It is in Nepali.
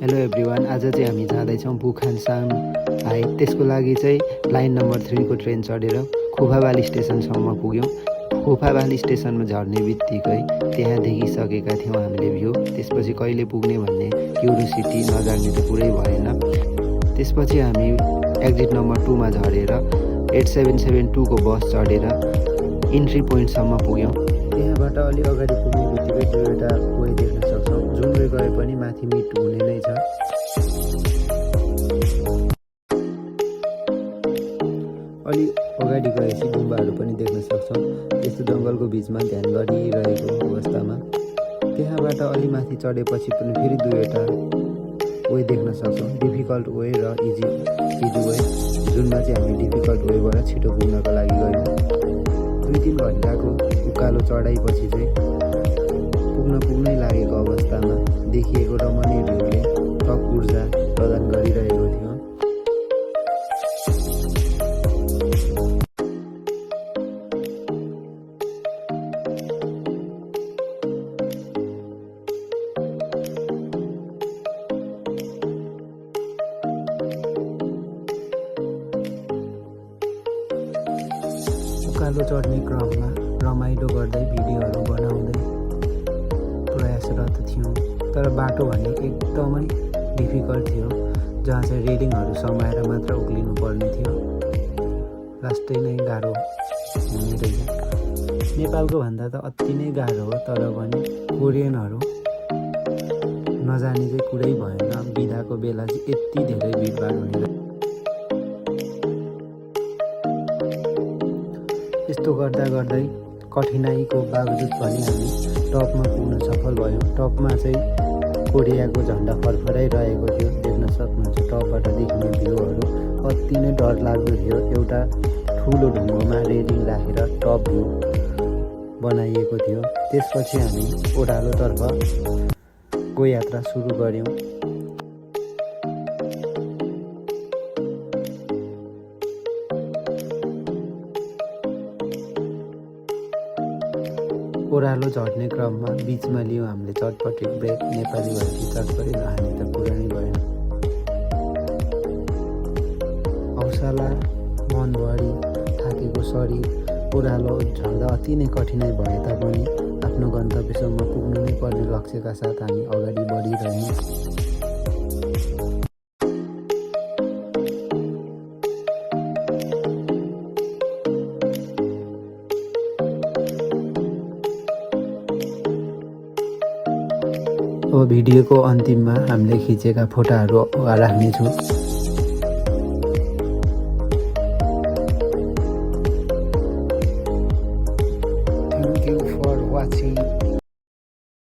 हेलो एभ्रिवान, आज चाहिँ हामी जाँदैछौँ बुखानसाङ हाइट। त्यसको लागि चाहिँ लाइन नम्बर 3 को ट्रेन चढेर खोफाबाली स्टेसनसम्म पुग्यौँ। खोफाबाली स्टेसनमा झर्ने बित्तिकै त्यहाँ देखिसकेका थियौँ हामीले भ्यू। त्यसपछि कहिले पुग्ने भन्ने क्युरियोसिटी नजाग्ने त पुरै भएन। त्यसपछि हामी एक्जिट नम्बर 2 मा झरेर 8772 को बस चढेर इन्ट्री पोइन्टसम्म पुग्यौँ। त्यहाँबाट अलि अगाडि पुग्ने बित्तिकै दुईवटा वे देख्न सक्छौँ। जुन वे गए पनि माथि मिट हुने नै छ। अलि अगाडि गएपछि गुम्बाहरू पनि देख्न सक्छौँ। यस्तो जङ्गलको बिचमा ध्यान गरिरहेको अवस्थामा त्यहाँबाट अलि माथि चढेपछि पनि फेरि दुईवटा वे देख्न सक्छौँ, डिफिकल्ट वे र इजी वे, जुनमा चाहिँ हामी डिफिकल्ट वेबाट छिटो पुग्नको लागि गयौँ। 2-3 घन्टाको उकालो चढाइपछि चाहिँ पुग्नै लागेको अवस्थामा देखिएको रमणीय भ्यूले थप ऊर्जा प्रदान गरिरहेको थियो। उकालो चढ्ने क्रममा रमाइलो गर्दै भिडियोहरू बनाउँदै प्रयासरत थियौँ। तर बाटो भने एकदमै डिफिकल्ट थियो, जहाँ चाहिँ रेलिङहरू समाएर मात्र उक्लिनु पर्ने थियो। लास्टै नै गाह्रो हुने रहेछ। नेपालको भन्दा त अति नै गाह्रो हो, तर पनि कोरियनहरू नजाने चाहिँ कुरै भएन। बिदाको बेला चाहिँ यति धेरै भिडभाड हुने। यस्तो गर्दा गर्दै कठिनाइको बावजुद पनि हामी टपमा पुग्न सफल भयौँ। टपमा चाहिँ कोरियाको झन्डा फरफराइरहेको थियो, देख्न सक्नुहुन्छ। टपबाट देखिने भ्यूहरू अति नै डरलाग्दो थियो। एउटा ठुलो ढुङ्गोमा रेलिङ राखेर टप भ्यू बनाइएको थियो। त्यसपछि हामी ओह्रालोतर्फको यात्रा सुरु गऱ्यौँ। ओह्रालो झर्ने क्रममा बिचमा लियौँ हामीले चटपटे ब्रेक। नेपाली भएपछि चटपटे नहाने त कुरा नै भएन। हौसला, मनभरि थाकेको शरीर ओह्रालो झर्दा अति नै कठिनाइ भए तापनि आफ्नो गन्तव्यसम्म पुग्नु नै पर्ने लक्ष्यका साथ हामी अगाडि बढिरह्यौँ। अब भिडियोको अन्तिममा हामीले खिचेका फोटाहरू राख्नेछु। Thank you for watching.